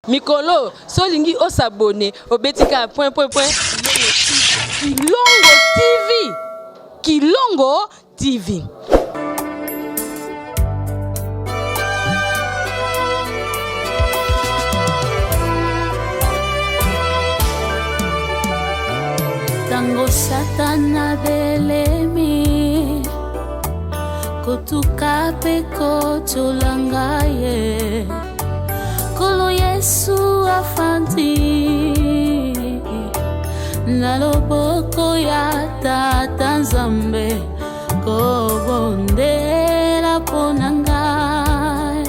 Mikolo, solingi osabone, obetika point. Kilongo TV. Kilongo TV. Tango satana belemi kotuka pe kotolangaye kolo Yesu afandi na loboko ya Tata Nzambe kobondela ponangaye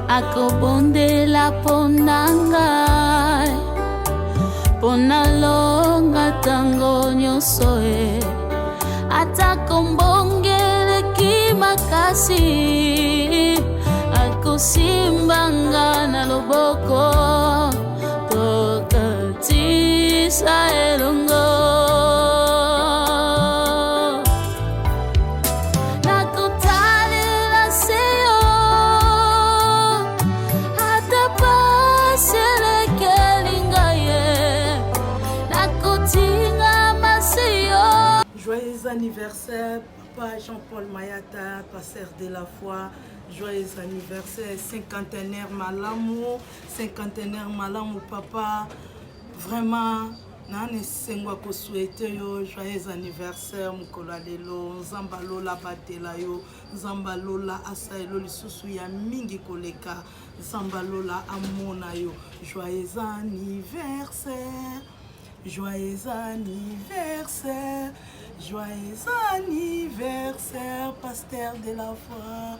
akobondela ponangaye pona longa tango nyonso atakombongele kimakasi akosimbanga na loboko tokatisa elongo nakotalela seyo Joyeux anniversaire, Papa Jean-Paul Mayata, pasteur de la foi. Joyeux anniversaire, cinquantenaire Malamu, Papa. Vraiment, nane sengwa ko souhaiter yo joyeux anniversaire mukola lelo, nzambalo la batela yo, nzambalo la asaelo lisusu ya mingi koleka, nzambalo la amona yo. Joyeux anniversaire. Joyeux anniversaire, joyeux anniversaire, pasteur de la foi.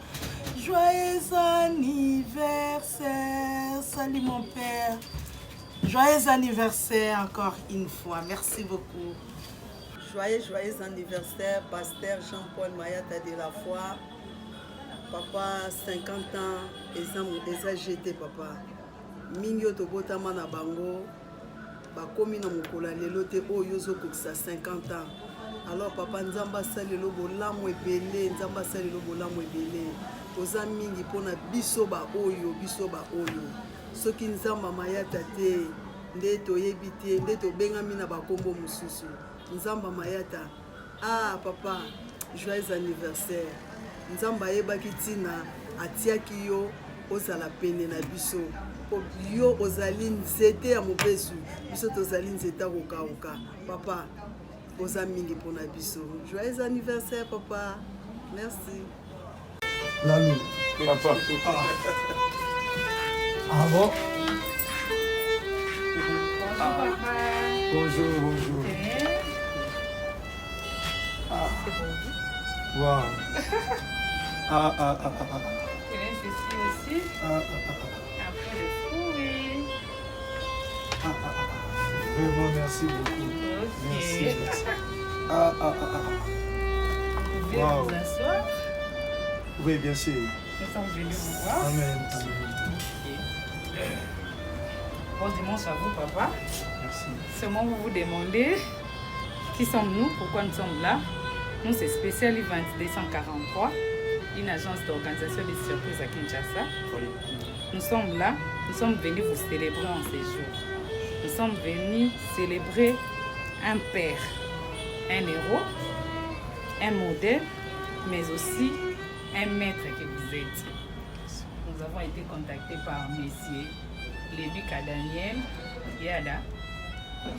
Joyeux anniversaire, salut mon père. Joyeux anniversaire encore une fois, merci beaucoup. Joyeux anniversaire, pasteur Jean-Paul Mayata de la foi. Papa, 50 ans, et GT papa. Mingyo tobotama na bango. Bakomi na mokola lelo te oyo zokokisa 50 ans. Alors papa nzamba salelo bolamu ebele, nzamba salelo bolamu ebele. Oza mingi pona biso ba oyo. Soki nzamba mayata te, nde toyebi te, nde tobengami na bakombo mususu. Nzamba mayata. Ah papa, joyeux anniversaire. Nzamba yebaki tina atiaki yo ozala pene na biso. Yo ozali nzete ya mobesu biso tozali nzete ya kokauka papa oza mingi mpona biso. Joyeux anniversaire papa, merci. Lalo papa. Ah bon? Bonjour. Wow. Et ceci aussi. Après le fruit. Vraiment, merci beaucoup. Ok. Merci. Vous pouvez Wow. vous asseoir. Oui, bien sûr. Nous sommes venus vous voir. Amen. Ok. Bon dimanche à vous, papa. Merci. Seulement, vous vous demandez qui sommes-nous, pourquoi nous sommes là. Nous, c'est Spécial Event 243, une agence d'organisation des surprises à Kinshasa. Nous sommes là, nous sommes venus vous célébrer en ces jours. Nous sommes venus célébrer un père, un héros, un modèle, mais aussi un maître que vous êtes. Nous avons été contactés par Messier Lévi Daniel Yada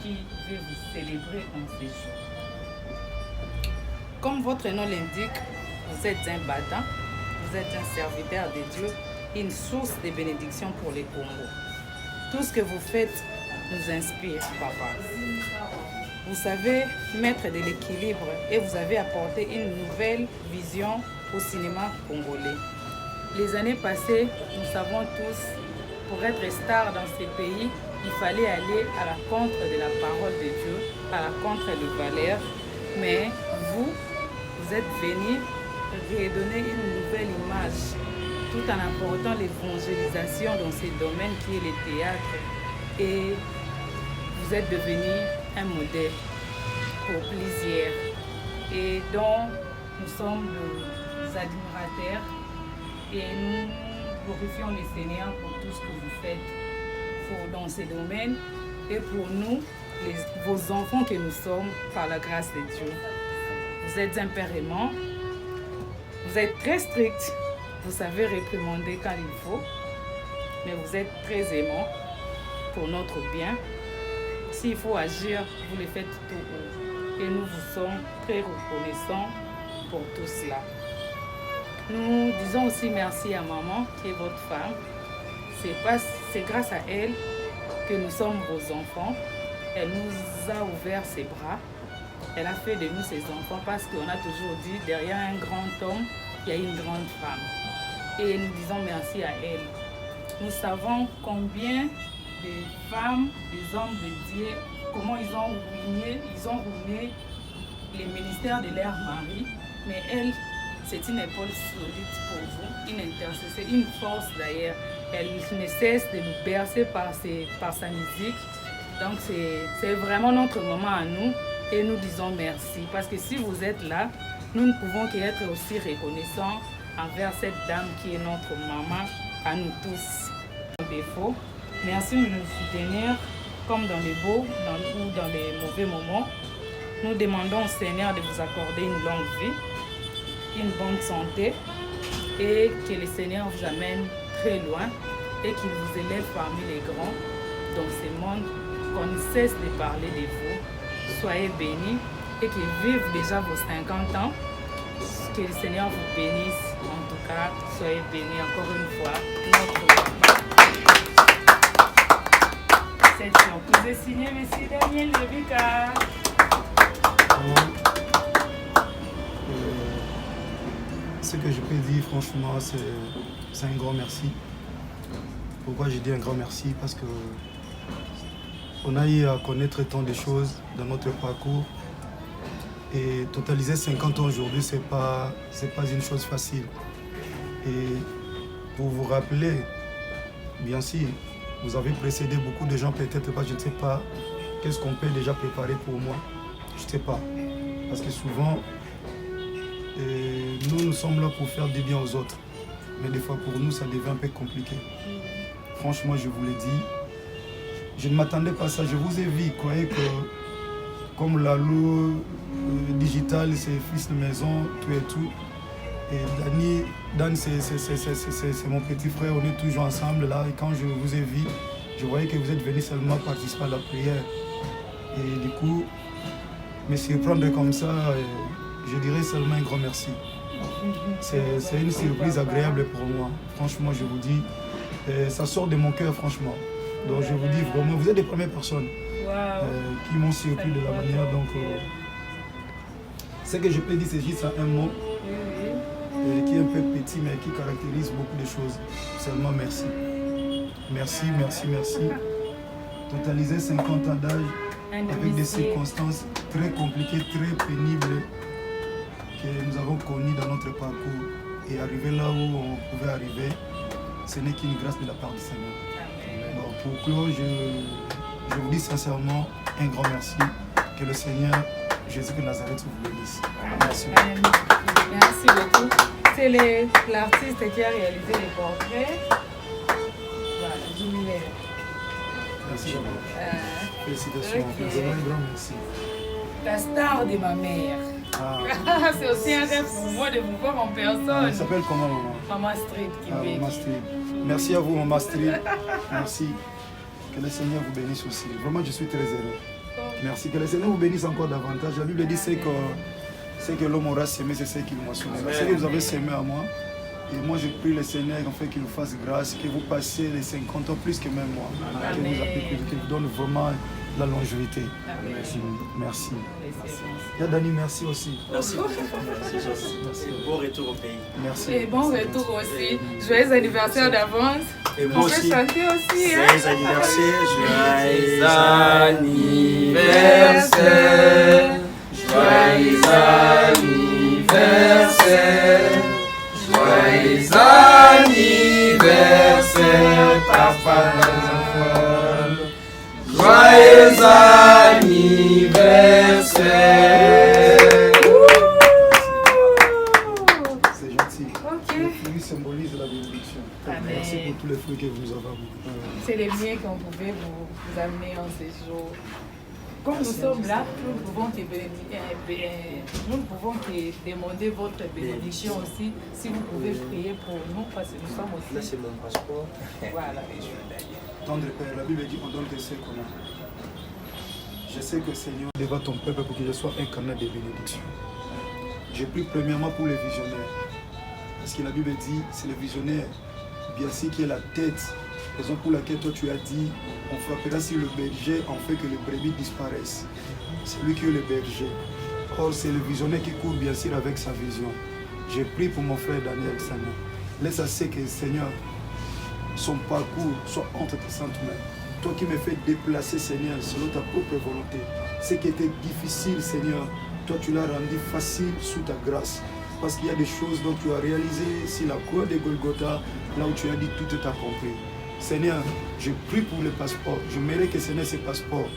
qui veut vous célébrer en ces jours. Comme votre nom l'indique, vous êtes un battant, vous êtes un serviteur de Dieu, une source de bénédiction pour les Congo. Tout ce que vous faites nous inspire, papa. Vous savez mettre de l'équilibre et vous avez apporté une nouvelle vision au cinéma congolais. Les années passées, nous savons tous, pour être star dans ces pays, il fallait aller à la contre de la parole de Dieu, à la contre des valeurs. Mais vous êtes venus redonner une nouvelle image tout en apportant l'évangélisation dans ces domaines qui est le théâtre. Et vous êtes devenu un modèle pour plusieurs. Et donc, nous sommes nos admirateurs et nous glorifions le Seigneur pour tout ce que vous faites dans ces domaines et pour nous, vos enfants que nous sommes par la grâce de Dieu. Vous êtes un père aimant, vous êtes très strict, vous savez réprimander quand il faut, mais vous êtes très aimant pour notre bien. S'il faut agir, vous le faites tout haut. Et nous vous sommes très reconnaissants pour tout cela. Nous disons aussi merci à maman, qui est votre femme. C'est grâce à elle que nous sommes vos enfants. Elle nous a ouvert ses bras. Elle a fait de nous ses enfants parce qu'on a toujours dit, derrière un grand homme, il y a une grande femme. Et nous disons merci à elle. Nous savons combien de femmes, des hommes de Dieu, comment ils ont ruiné les ministères de leur mari. Mais elle, c'est une épaule solide pour vous, une intercesseur, une force d'ailleurs. Elle ne cesse de nous bercer par sa musique. Donc c'est vraiment notre moment à nous et nous disons merci. Parce que si vous êtes là, nous ne pouvons qu'être aussi reconnaissants envers cette dame qui est notre maman, à nous tous. Défaut. Merci de nous soutenir comme dans les beaux ou dans les mauvais moments. Nous demandons au Seigneur de vous accorder une longue vie, une bonne santé et que le Seigneur vous amène très loin et qu'il vous élève parmi les grands dans ce monde, qu'on ne cesse de parler de vous. Soyez bénis et qu'ils vivent déjà vos 50 ans. Que le Seigneur vous bénisse. En tout cas, soyez bénis encore une fois. Cette surprise est signée M. Daniel Levica. Ce que je peux dire, franchement, c'est un grand merci. Pourquoi je dis un grand merci? Parce que on a eu à connaître tant de choses dans notre parcours. Et totaliser 50 ans aujourd'hui, c'est pas une chose facile. Et pour vous rappeler, bien sûr, vous avez précédé beaucoup de gens, peut-être pas, je ne sais pas, qu'est-ce qu'on peut déjà préparer pour moi? Je ne sais pas. Parce que souvent, nous sommes là pour faire du bien aux autres. Mais des fois, pour nous, ça devient un peu compliqué. Franchement, je vous l'ai dit, je ne m'attendais pas à ça. Je vous ai vu, croyez que comme Lalou, digital, c'est fils de maison, tout et tout. Et Dan, c'est mon petit frère, on est toujours ensemble là. Et quand je vous ai vu, je voyais que vous êtes venu seulement participer à la prière. Et du coup, me surprendre comme ça, je dirais seulement un grand merci. C'est une surprise agréable pour moi. Franchement, je vous dis, ça sort de mon cœur, franchement. Donc je vous dis vraiment, vous êtes les premières personnes qui m'ont surpris de la manière. Donc, ce que je peux dire, c'est juste un mot qui est un peu petit, mais qui caractérise beaucoup de choses. Seulement merci. Merci, merci, merci. Totaliser 50 ans d'âge avec des circonstances très compliquées, très pénibles que nous avons connues dans notre parcours. Et arriver là où on pouvait arriver, ce n'est qu'une grâce de la part du Seigneur. Donc, pour clore, je vous dis sincèrement un grand merci. Que le Seigneur Jésus de Nazareth vous bénisse. Merci. Merci beaucoup. C'est l'artiste qui a réalisé les portraits. Voilà, Jubilé. Merci. Félicitations. Okay. Un grand merci. La star de ma mère. C'est aussi un rêve pour moi de vous voir en personne. Elle s'appelle comment, maman? Maman Street Québec. Maman Street. Merci à vous, Maman Street. Merci. Que le Seigneur vous bénisse aussi. Vraiment, je suis très heureux. Merci. Que le Seigneur vous bénisse encore davantage. La Bible dit c'est que l'homme aura semé, c'est ce qu'il moissonnera. Ce que vous avez semé à moi. Et moi, je prie le Seigneur en fait, qu'il vous fasse grâce, que vous passiez les 50 ans plus que même moi. Qu'il vous donne vraiment la longévité. Merci. Merci. Il y a Dani, merci aussi. Merci. Merci. Bon retour au pays. Merci. Et bon retour aussi. Joyeux anniversaire d'avance. Et bon aussi. Chanter aussi. Joyeux anniversaire. Joyeux anniversaire. Joyeux anniversaire. Joyeux anniversaire, papa. Joyeux anniversaire. C'est gentil. Ok. Le fruit symbolise la bénédiction. Amen. Merci pour tous les fruits que vous nous avez amenés. C'est les miens qu'on pouvait vous amener en séjour. Comme nous sommes là, nous pouvons te demander votre bénédiction aussi, si vous pouvez prier pour nous, parce que nous sommes aussi... Là, c'est mon passeport. Voilà. Tendre Père, la Bible dit on donne que ce qu'on a. Je sais que Seigneur, devant ton peuple pour que je sois un canal de bénédiction. Je prie premièrement pour les visionnaires. Parce que la Bible dit, c'est le visionnaire, bien sûr, qui est la tête. Raison pour laquelle toi tu as dit, on frappera sur le berger en fait que les brebis disparaissent. C'est lui qui est le berger. Or, c'est le visionnaire qui court bien sûr avec sa vision. Je prie pour mon frère Daniel Seigneur. Laisse assez que Seigneur, son parcours soit entre tes saintes mains. Toi qui me fais déplacer, Seigneur, selon ta propre volonté. Ce qui était difficile, Seigneur, toi tu l'as rendu facile sous ta grâce. Parce qu'il y a des choses dont tu as réalisé sur la croix de Golgotha, là où tu as dit tout est accompli. Seigneur, je prie pour le passeport. Je mérite que Seigneur, ces passeports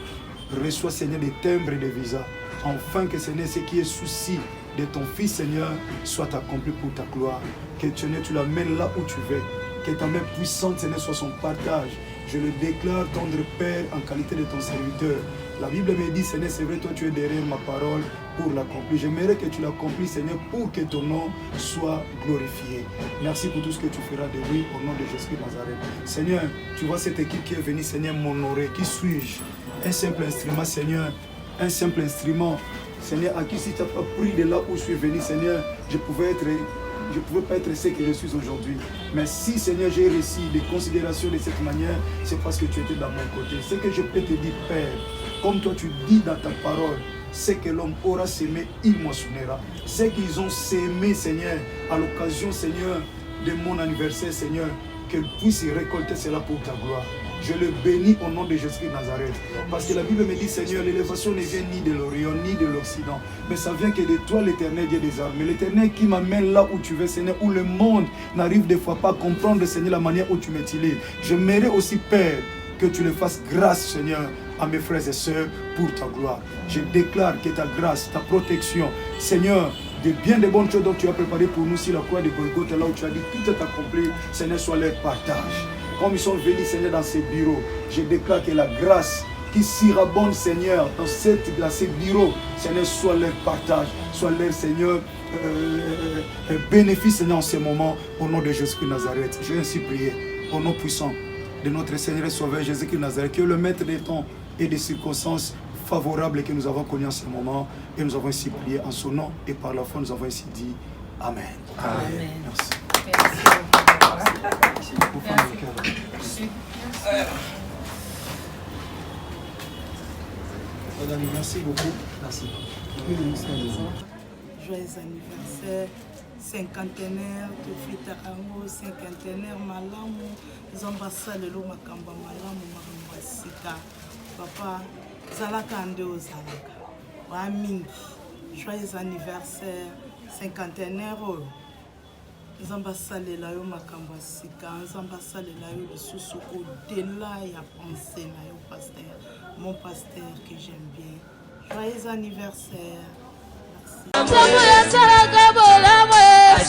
reçoit, Seigneur, des timbres et des visas. Enfin que Seigneur, ce qui est souci de ton Fils, Seigneur, soit accompli pour ta gloire. Que Seigneur, tu l'amènes là où tu veux. Que ta main puissante, Seigneur, soit son partage. Je le déclare, tendre Père, en qualité de ton serviteur. La Bible me dit, Seigneur, c'est vrai, toi tu es derrière ma parole pour l'accomplir. J'aimerais que tu l'accomplisses, Seigneur, pour que ton nom soit glorifié. Merci pour tout ce que tu feras de lui au nom de Jésus de Nazareth. Seigneur, tu vois cette équipe qui est venue, Seigneur, m'honorer. Qui suis-je? Un simple instrument, Seigneur. Un simple instrument. Seigneur, à qui si tu n'as pas pris de là où je suis venu, Seigneur, je ne pouvais pas être ce que je suis aujourd'hui. Mais si, Seigneur, j'ai reçu des considérations de cette manière, c'est parce que tu étais dans mon côté. Ce que je peux te dire, Père, comme toi tu dis dans ta parole, ce que l'homme aura sémé, il moissonnera. Ce qu'ils ont sémé, Seigneur, à l'occasion, Seigneur, de mon anniversaire, Seigneur, qu'ils puissent récolter cela pour ta gloire. Je le bénis au nom de Jésus de Nazareth. Parce que la Bible me dit, Seigneur, l'élévation ne vient ni de l'Orient, ni de l'Occident. Mais ça vient que de toi, l'Éternel, Dieu des armées. L'Éternel qui m'amène là où tu veux, Seigneur, où le monde n'arrive des fois pas à comprendre, Seigneur, la manière où tu m'utilises. Je mérite aussi, Père, que tu le fasses grâce, Seigneur, à mes frères et sœurs pour ta gloire. Je déclare que ta grâce, ta protection, Seigneur, de bien de bonnes choses dont tu as préparé pour nous sur la croix de Golgotha, là où tu as dit tout est accompli, Seigneur, soit leur partage. Comme ils sont venus, Seigneur, dans ces bureaux, je déclare que la grâce qui surabonde, Seigneur, dans ces bureaux, Seigneur, soit leur partage, soit leur, Seigneur, bénéfice, Seigneur, en ce moment, au nom de Jésus de Nazareth. Je vais ainsi prier, au nom puissant de notre Seigneur et Sauveur Jésus de Nazareth, que le maître des temps et des circonstances favorables que nous avons connues en ce moment, et nous avons ainsi prié en son nom, et par la foi, nous avons ainsi dit Amen. Amen. Merci. Madame, merci beaucoup. Merci. Joyeux anniversaire, cinquantenaire, Tofita Ango, cinquantenaire, Malamu, Zambassa, le lot Makamba, Malamu, Makamba Sika. Papa, Zalaka Ando Zalaka. Wamingi, joyeux anniversaire, cinquantenaire. Nzamba salela yo makambo sika, nzamba salela yo lisusu au-delà ya pensée na yo pasteur, mon pasteur que j'aime bien. Joyeux anniversaire.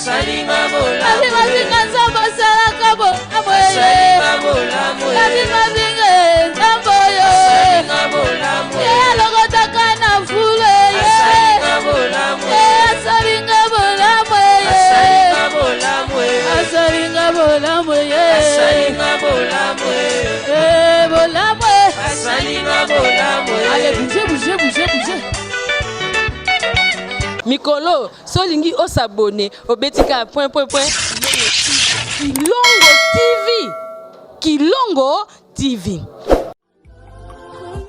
Allez, bougez. Mikolo, solingi o s'abonner au Betika point. Kilongo TV.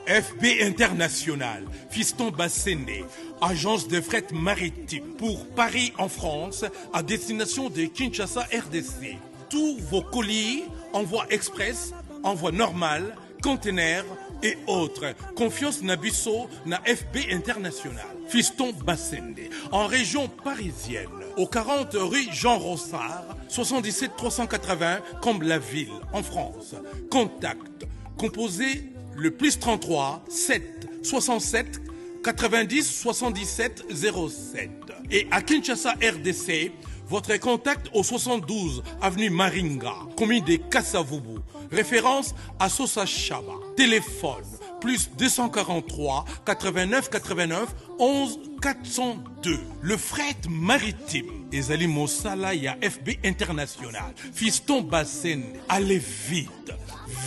FB International, Fiston Bassende, agence de fret maritime pour Paris en France, à destination de Kinshasa RDC. Tous vos colis, envoi express, envoi normal, conteneurs et autres. Confiance Nabisso na FB International. Fiston Bassende, en région parisienne, au 40 rue Jean Rossard, 77 380 Comble-la-Ville, en France. Contact, composé le +33 7 67 90 77 07. Et à Kinshasa RDC, Votre contact au 72 avenue Maringa, commune de Kassavubu. Référence à Sosa Chaba. Téléphone plus 243 89 89 11 402. Le fret maritime. Ezali Mosala ya FB International. Fiston Bassène. Allez vite,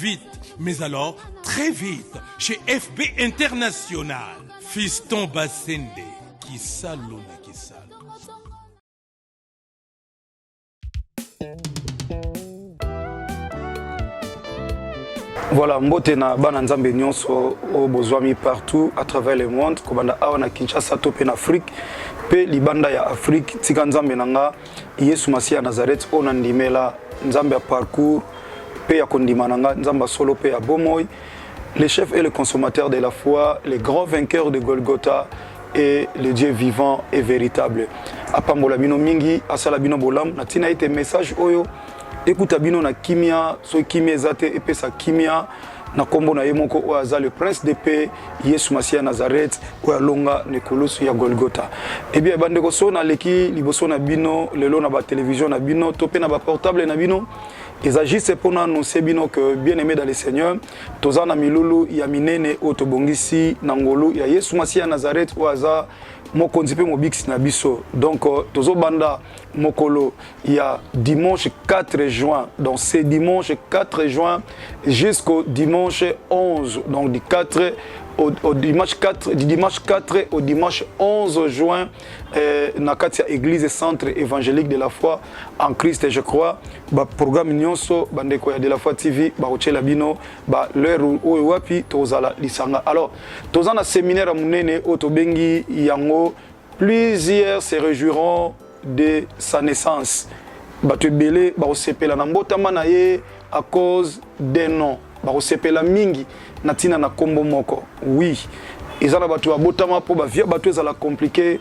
vite, mais alors très vite chez FB International. Fiston Bassène. Qui salona, qui salona. Voilà, mbote na bana nzambe nyonso o bozwami partout à travers le monde, kobanda awa na Kinshasa to pe na Afrique, pe libanda ya Afrique, tika nzambe nanga Yesu Masia Nazareth o nandimela nzambe ya parcours, pe ya kondima nanga nzamba solo pe ya bomoy, le chef et le consommateur de la foi, le grand vainqueur de Golgotha et le Dieu vivant et véritable. Apambola bino mingi, asala bino bolam, na tina ite message oyo. Écoute bino na kimia, so kimia ezate epesa kimia na kombo na yemoko o aza le prince de paix Yesu Masia Nazareth o alonga nekolosu ya Golgotha. Et bien bandeko so na leki liboso na bino lelo na ba télévision na bino topé na ba portable na bino. Ils agissent pour annoncer bino que bien aimé dans le Seigneur, tozana milulu ya minene otobongisi nangolo ya Yesu Masia Nazareth o aza mokonzi pe mobix na biso. Donc tozo banda mokolo ya dimanche 4 juin. Donc c'est dimanche 4 juin jusqu'au dimanche 11. Donc du 4 au dimanche 4, du dimanche 4 au dimanche 11 juin, na katia église centre évangélique de la foi en Christ, je crois. Ba programme nyonso bandeko ya de la foi TV ba ochela bino ba l'heure o wapi tozala lisanga. Alors tozana séminaire munene otobengi yango, plusieurs se réjouiront de sa naissance. Ba te belé ba osepela na mbotama na ye à cause des noms. Ba osepela mingi natina na kombo moko. Oui, ezana batu ba botama po ba via batu ezala compliqué.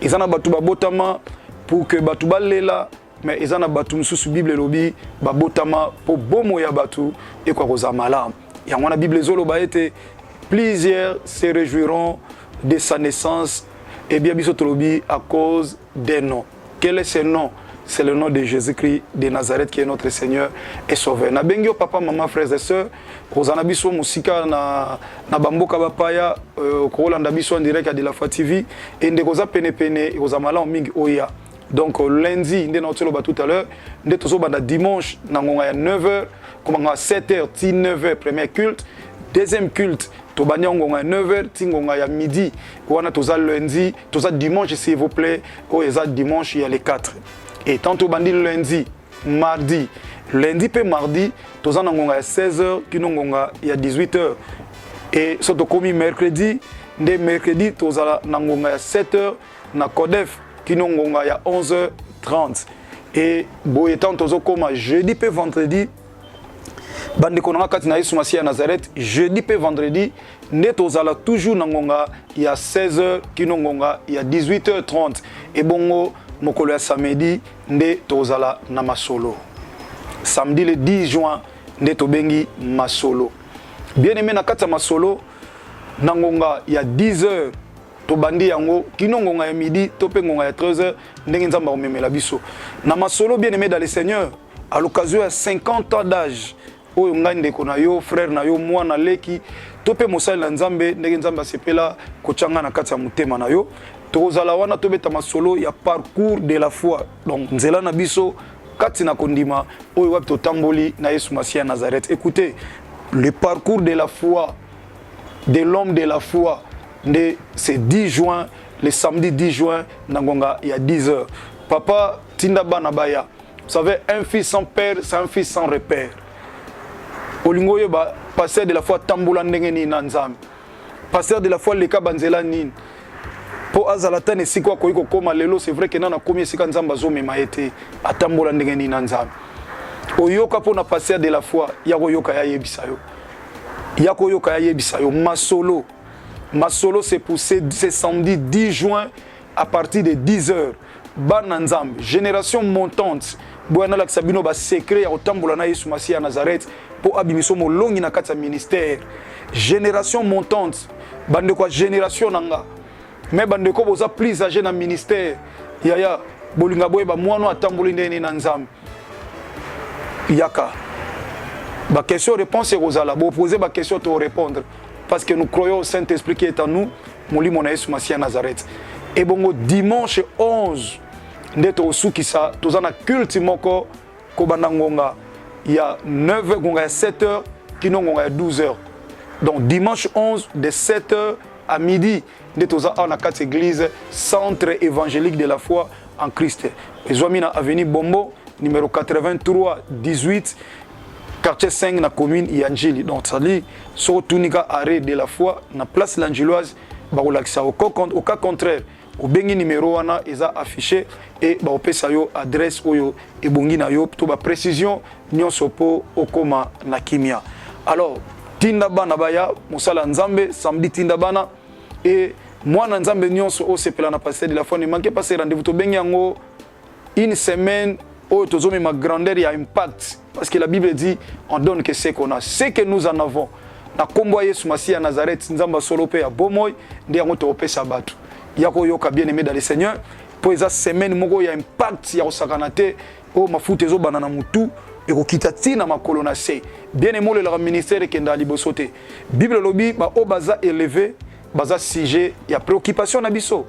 Ezana batu ba botama pour que batu balela, mais ezana batu mususu Bible lobi ba botama po bomo ya batu et kwa koza malam. Ya wana Bible zolo ba été plusieurs se réjouiront de sa naissance et bien biso tolobi à cause des noms. Quel est ce nom? C'est le nom de Jésus-Christ de Nazareth qui est notre Seigneur et Sauveur. Na bengio papa, maman, frères et sœurs, Rosana biso musika na bamboka bapaya, Kolanda biso en direct à de la foi TV, et ndekoza pene pene, Rosamala mingi oya. Donc lundi, ndé na otelo tout à l'heure, ndé tozo banda dimanche, nangonga ya 9h, komanga 7h, ti 9h, premier culte, deuxième culte, tobanya ngonga 9h, ti ngonga ya midi, wana toza lundi, toza dimanche s'il vous plaît, o eza dimanche il y a les 4. Et tantôt bandi lundi, mardi, lundi pe mardi, tozan ngonga ya 16h, kino ngonga ya 18h. Et soto komi mercredi, nde mercredi tozala ngonga ya 7h na Codef, kino ngonga ya 11h30. Et boye tant tozo koma jeudi pe vendredi, bandi konanga kati na Yesu Masia Nazareth, jeudi pe vendredi, nde tozala toujours ngonga ya 16h, kino ngonga ya 18h30. Et bongo mokolo ya samedi nde tozala na masolo. Samedi le 10 juin nde tobengi masolo. Bien aimé na kata masolo na ngonga ya 10h tobandi yango kino ngonga ya midi tope ngonga ya 13h ndenge nzamba omemela biso. Na masolo bien aimé dans le Seigneur, à l'occasion de 50 ans d'âge, oyo ngai ndeko na yo frère na yo mwana leki tope mosali na nzambe ndenge nzamba sepela kochanga na kata ya mutema na yo. Tozala wana tobeta masolo ya parcours de la foi. Donc nzela na biso kati na kondima oyo wapi totamboli na Yesu Masia Nazareth. Écoutez, le parcours de la foi de l'homme de la foi, c'est 10 juin, le samedi 10 juin, nangonga il y a 10h. Papa Tinda Banabaya, vous savez, un fils sans père, c'est un fils sans repère. Olingo yeba pasteur de la foi tambola ndenge ni nanzam. Pasteur de la foi leka banzela nini. Po azalata ne sikwa koiko koma lelo, c'est vrai que nana komi sika nzamba zo mema ete atambola ndenge ni nanzam. Oyoka po na pasteur de la foi yako yoka ya yebisa yo. Yako yoka ya yebisa yo masolo. Masolo c'est pour ce samedi 10 juin à partir de 10h. Bananzam, génération montante. Boana la sabino ba secret ya otambola na Yesu Masia Nazareth po abimiso molongi na kata ministère. Génération montante. Bande kwa génération nanga. Mais bande ko boza plus âgé na ministère. Yaya bolinga boye ba mwana atamboli ndeni na nzambe yaka ba question réponse rozala bo poser ba question to répondre parce que nous croyons au Saint-Esprit qui est en nous molimo na Yesu Masia Nazareth et bongo dimanche 11 ndeto osukisa tozana culte moko ko banangonga il y a 9h gonga 7h kino gonga 12h donc dimanche 11 de 7h à midi ndeto za na quatre église centre évangélique de la foi en Christ ezwami na avenue Bombo numéro 83 18 quartier 5 na commune Yanjili donc ça dit sur tunika arrêt de la foi na place l'Angeloise ba relaxa au cas contraire au bengi numéro wana eza affiché et ba opesa yo adresse oyo e bongi na yo to ba précision nyonso po okoma na kimia alors tinda bana baya musala nzambe samedi tinda bana et mwana nzambe nyonso o sepela na pasteur de la foi ne manquez pas ce rendez-vous to bengi yango une semaine où tozome ma grandeur y a impact parce que la Bible dit on donne que ce qu'on a ce que nous en avons na kombo Yesu Masia Nazareth nzamba solo pe ya bomoy ndi yango to opesa batu yako yoka bien aimé dans le Seigneur pour esa semaine moko ya impact ya osakanate o mafuta ezo banana mutu et ko kitati na makolo na se bien aimé le ministère kenda libosote Bible lobi ba o baza élevé baza sujet ya préoccupation na biso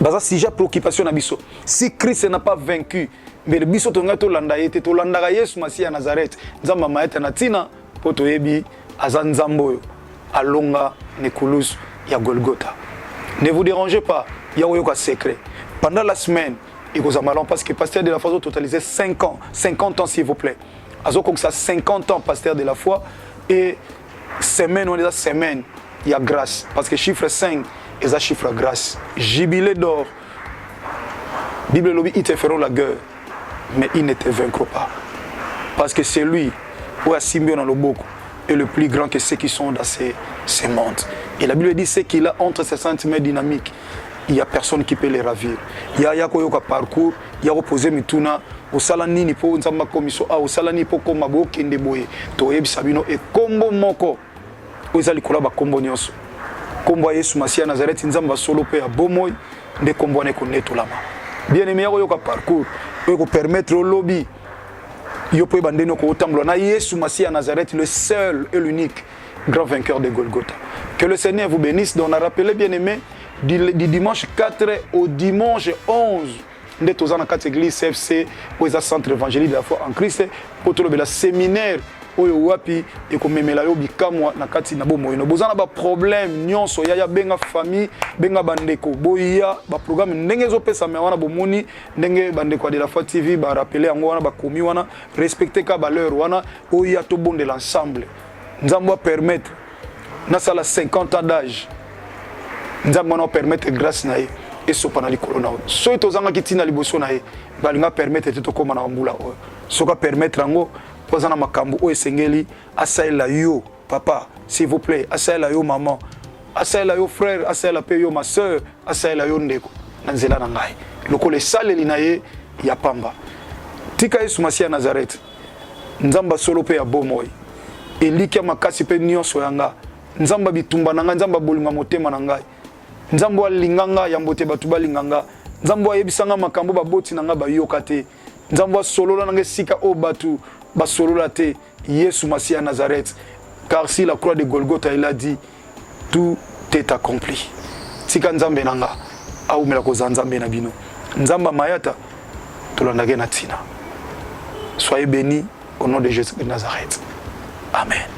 baza sujet préoccupation na biso si Christ n'a pas vaincu mais le biso to ngato landa yete to landa Yesu Masia Nazareth nzamba maeta na tina poto yebi azanzambo alonga nekulus ya Golgotha. Ne vous dérangez pas, il y a un secret. Pendant la semaine, il y a malin parce que pasteur de la foi a totalisé 50 ans s'il vous plaît. Alors comme ça 50 ans pasteur de la foi et semaine on est à semaine, il y a grâce parce que chiffre 5 est un chiffre grâce. Jubilé d'or. Bible lobby ils te feront la guerre mais ils ne te vaincront pas. Parce que c'est lui où a Simeon dans le beaucoup est le plus grand que ceux qui sont dans ces mondes. Et la Bible dit c'est qu'il a entre ses sentiments dynamiques. Il n'y a personne qui peut les ravir. Il y a un parcours, il y a opposé mituna, au salanini pour une samba commission, au salani pour comme mabo kindeboye, toye bisabino et combo moko. Aux alikola ba combo nyonso. Combo Yesu Masia Nazareth nzamba solo pe a bomoy de combo ne connaître lama. Bien aimé yo ka parcours, yo permettre au lobby yo peut bandeno ko otamlo na Yesu Masia Nazareth le seul et l'unique grand vainqueur de Golgotha. Que le Seigneur vous bénisse. Donc on a rappelé bien aimé du dimanche 4 au dimanche 11 de tozana 4 églises CFC au centre évangélique de la foi en Christ pour tout le séminaire oyo wapi et ko memela yo bikamwa na kati na bomo no bozana ba problème nyonso ya benga famille benga bandeko boya ba programme ndenge zo pesa me wana bomoni ndenge bandeko de la foi TV ba rappeler yango wana ba komi wana respecter ka valeur wana oya to bonde l'ensemble nzambo permettre na sala 50 ans d'âge nzambo na permettre grâce na ye et sopana likolo na so tozanga kitina liboso na ye balinga permettre te to koma na mbula o soka permettre ngo posana makambo o esengeli asaela yo papa s'il vous plaît asaela yo maman asaela yo frère asaela pe yo ma sœur asaela yo ndeko na nzela na ngai lokole saleli na ye ya pamba tika Yesu Masia Nazareth nzamba solo pe ya bomoy elika makasi pe nyonso yanga nzamba bitumba nanga nzamba bolinga motema na ngai nzambo alinganga ya mbote batu balinganga nzambo ayebisanga makambo baboti nanga bayoka te nzambo solola nanga sika o batu basolola te Yesu Masia Nazareth car si la croix de Golgotha il a dit tout est accompli tika nzambe nanga aumela ko nzambe na bino nzamba mayata tolandage na tina soyez bénis au nom de Jésus de Nazareth amen.